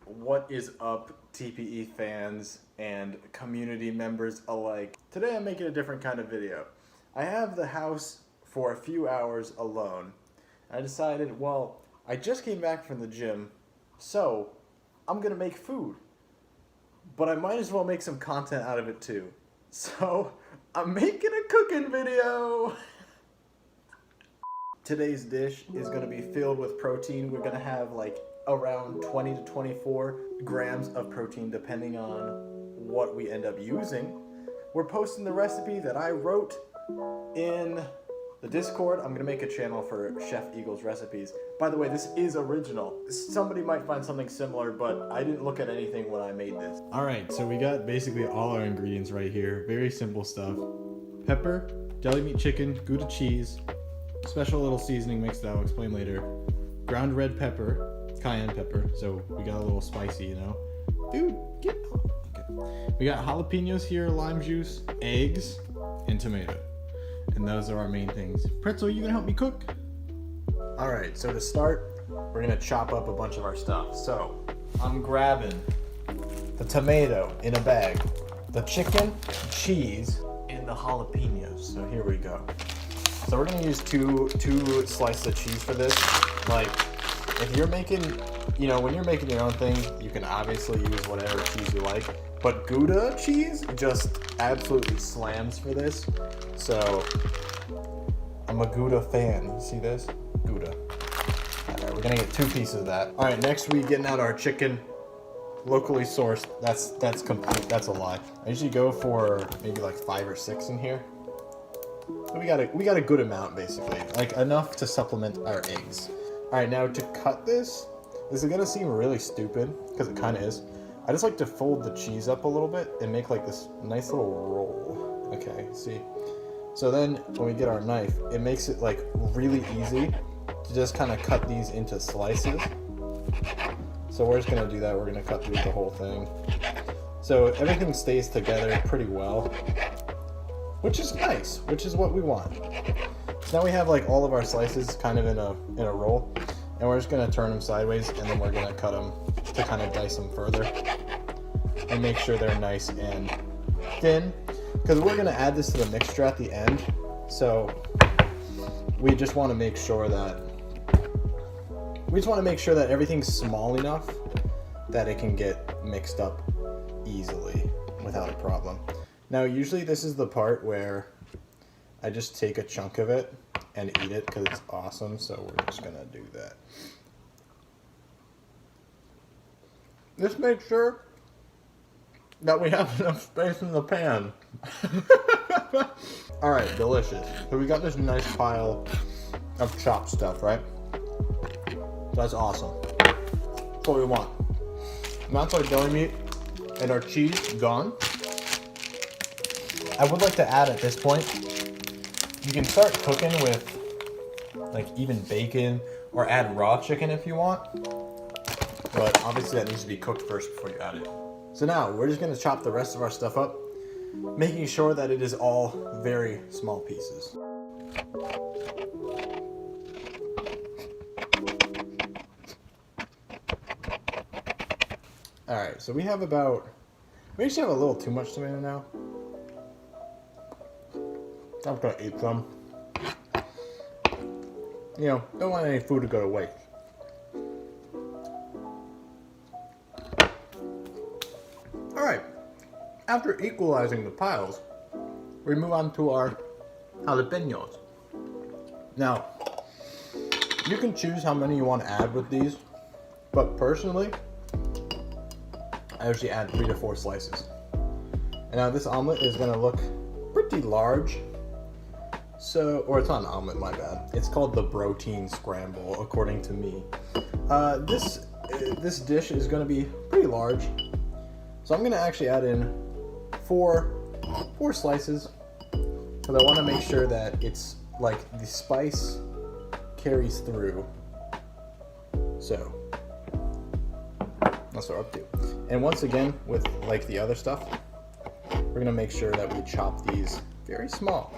What is up, TPE fans and community members alike? Today I'm making a different kind of video. I have the house for a few hours alone. I decided, well, I just came back from the gym, so I'm gonna make food. But I might as well make some content out of it too. So I'm making a cooking video. Today's dish is gonna be filled with protein. We're gonna have like around 20 to 24 grams of protein depending on what we end up using. We're posting the recipe that I wrote in the Discord. I'm gonna make a channel for Chef Eagle's recipes. By the way, this is original. Somebody might find something similar, but I didn't look at anything when I made this. All right, so we got basically all our ingredients right here. Very simple stuff. Pepper, deli meat chicken, Gouda cheese, special little seasoning mix that I'll explain later. Ground red pepper, cayenne pepper, so we got a little spicy, you know. Dude, get up. Okay. We got jalapenos here, lime juice, eggs, and tomato. And those are our main things. Pretzel, you gonna help me cook? All right, so to start, we're gonna chop up a bunch of our stuff. So I'm grabbing the tomato in a bag, the chicken, cheese, and the jalapenos. So here we go. So we're gonna use two slices of cheese for this. Like, if you're making, you know, when you're making your own thing, you can obviously use whatever cheese you like. But Gouda cheese just absolutely slams for this. So I'm a Gouda fan. You see this? Gouda. All right, we're gonna get 2 pieces of that. All right, next we getting out our chicken, locally sourced. That's complete. That's a lie. I usually go for maybe like 5 or 6 in here. So we got a good amount basically, like enough to supplement our eggs. All right, now to cut this is gonna seem really stupid because it kind of is. I just like to fold the cheese up a little bit and make like this nice little roll. Okay, see? So then when we get our knife, it makes it like really easy to just kind of cut these into slices. So we're just gonna do that. We're gonna cut through the whole thing. So everything stays together pretty well, which is nice, which is what we want. So now we have like all of our slices kind of in a roll, and we're just gonna turn them sideways, and then we're gonna cut them to kind of dice them further and make sure they're nice and thin, because we're gonna add this to the mixture at the end. So we just want to make sure that everything's small enough that it can get mixed up easily without a problem. Now usually this is the part where I just take a chunk of it and eat it because it's awesome, so we're just gonna do that. Just make sure that we have enough space in the pan. Alright, delicious. So we got this nice pile of chopped stuff, right? That's awesome. That's what we want. And that's our deli meat and our cheese gone. I would like to add at this point, you can start cooking with like even bacon or add raw chicken if you want. But obviously that needs to be cooked first before you add it. So now we're just gonna chop the rest of our stuff up, making sure that it is all very small pieces. All right, so we actually have a little too much tomato now. I'm gonna eat some. You know, don't want any food to go to waste. Alright, after equalizing the piles, we move on to our jalapenos. Now, you can choose how many you want to add with these, but personally, I usually add 3 to 4 slices. And now this omelet is gonna look pretty large. So, or it's not an omelet, my bad. It's called the protein scramble, according to me. This dish is gonna be pretty large. So I'm gonna actually add in 4 slices, because I wanna make sure that it's like the spice carries through. So, that's what we're up to. And once again, with like the other stuff, we're gonna make sure that we chop these very small.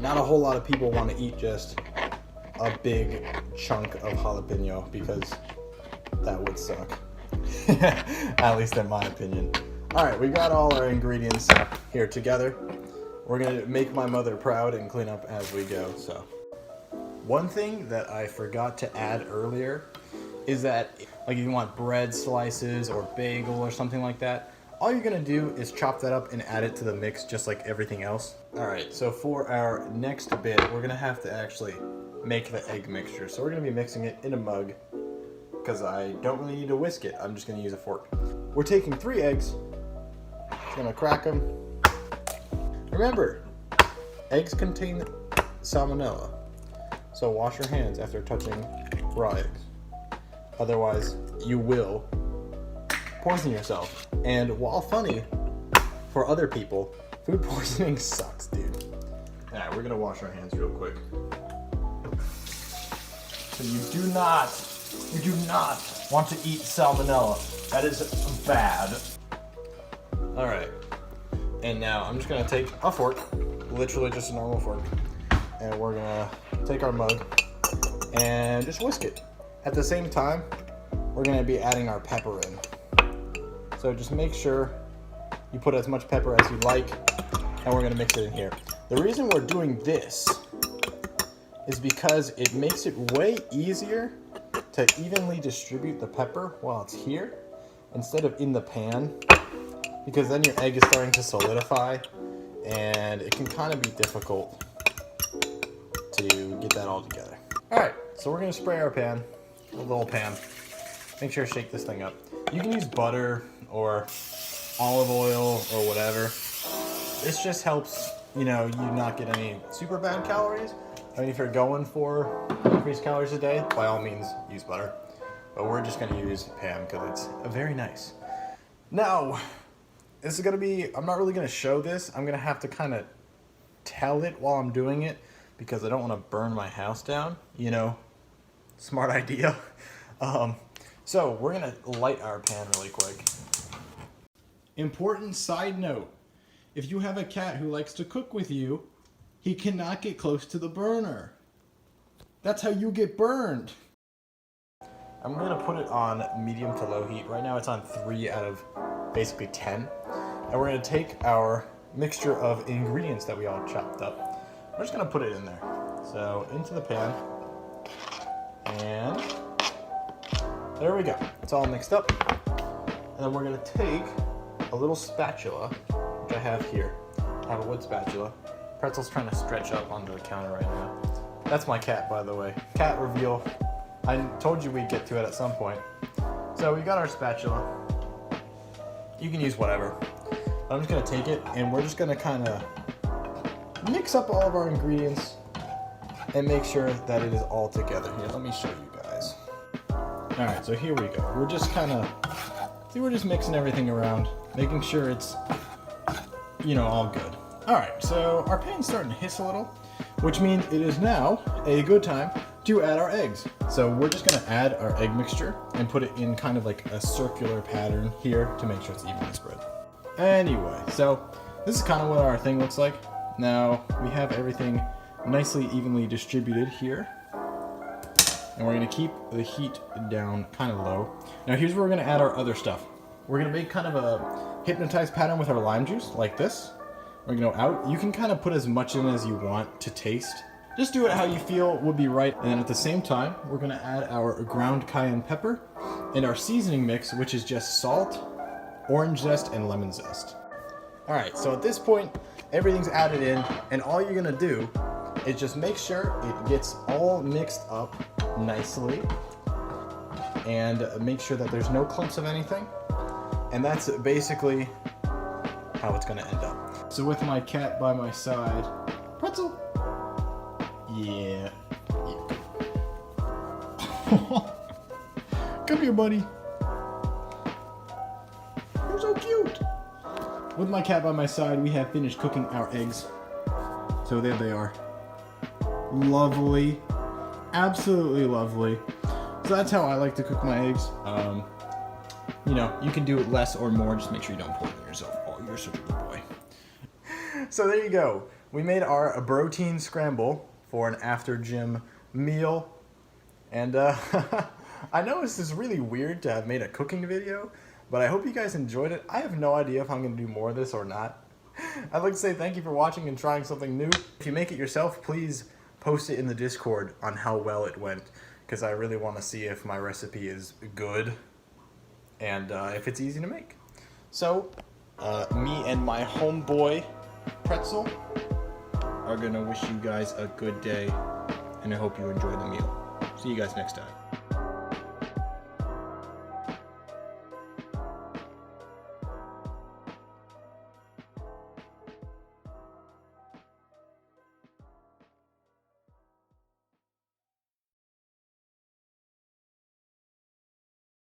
Not a whole lot of people want to eat just a big chunk of jalapeno because that would suck. At least in my opinion. All right, we got all our ingredients here together. We're gonna make my mother proud and clean up as we go, so. One thing that I forgot to add earlier is that, like, if you want bread slices or bagel or something like that, all you're gonna do is chop that up and add it to the mix just like everything else. All right, so for our next bit, we're gonna have to actually make the egg mixture. So we're gonna be mixing it in a mug because I don't really need to whisk it. I'm just gonna use a fork. We're taking 3 eggs, gonna crack them. Remember, eggs contain salmonella, so wash your hands after touching raw eggs. Otherwise, you will poison yourself. And while funny for other people, food poisoning sucks, dude. All right, we're gonna wash our hands real quick. So you do not want to eat salmonella. That is bad. All right, and now I'm just gonna take a fork, literally just a normal fork, and we're gonna take our mug and just whisk it. At the same time, we're gonna be adding our pepper in. So just make sure you put as much pepper as you like, and we're gonna mix it in here. The reason we're doing this is because it makes it way easier to evenly distribute the pepper while it's here instead of in the pan, because then your egg is starting to solidify and it can kind of be difficult to get that all together. All right, so we're gonna spray our pan, a little pan. Make sure to shake this thing up. You can use butter or olive oil or whatever. This just helps, you know, you not get any super bad calories. I mean, if you're going for increased calories a day, by all means, use butter. But we're just gonna use pan because it's very nice. Now, this is gonna be, I'm not really gonna show this. I'm gonna have to kind of tell it while I'm doing it because I don't wanna burn my house down, you know, smart idea. So we're gonna light our pan really quick. Important side note, if you have a cat who likes to cook with you, he cannot get close to the burner. That's how you get burned. I'm gonna put it on medium to low heat. Right now it's on 3 out of basically 10. And we're gonna take our mixture of ingredients that we all chopped up. We're just gonna put it in there. So into the pan, and there we go. It's all mixed up. And then we're gonna take a little spatula, which I have here. I have a wood spatula. Pretzel's trying to stretch up onto the counter right now. That's my cat, by the way. Cat reveal. I told you we'd get to it at some point. So we got our spatula. You can use whatever. I'm just gonna take it and we're just gonna kind of mix up all of our ingredients and make sure that it is all together. Here, let me show you guys. All right, so here we go. We're just kind of, see, we're just mixing everything around, making sure it's, you know, all good. All right, so our pan's starting to hiss a little, which means it is now a good time to add our eggs. So we're just gonna add our egg mixture and put it in kind of like a circular pattern here to make sure it's evenly spread. Anyway, so this is kind of what our thing looks like. Now we have everything nicely evenly distributed here. And we're gonna keep the heat down kind of low. Now here's where we're gonna add our other stuff. We're gonna make kind of a hypnotized pattern with our lime juice, like this. We're gonna go out. You can kind of put as much in as you want to taste. Just do it how you feel would be right. And then at the same time, we're gonna add our ground cayenne pepper and our seasoning mix, which is just salt, orange zest, and lemon zest. All right, so at this point, everything's added in, and all you're gonna do is just make sure it gets all mixed up nicely and make sure that there's no clumps of anything. And that's basically how it's gonna end up. So with my cat by my side, Pretzel. Yeah. Come here, buddy. You're so cute. With my cat by my side, we have finished cooking our eggs. So there they are. Lovely. Absolutely lovely. So that's how I like to cook my eggs. You know, you can do it less or more. Just make sure you don't poison yourself. Oh, you're such a good boy. So there you go. We made our protein scramble for an after gym meal. And I know this is really weird to have made a cooking video, but I hope you guys enjoyed it. I have no idea if I'm going to do more of this or not. I'd like to say thank you for watching and trying something new. If you make it yourself, please post it in the Discord on how well it went, because I really want to see if my recipe is good and if it's easy to make. So, me and my homeboy Pretzel are going to wish you guys a good day, and I hope you enjoy the meal. See you guys next time.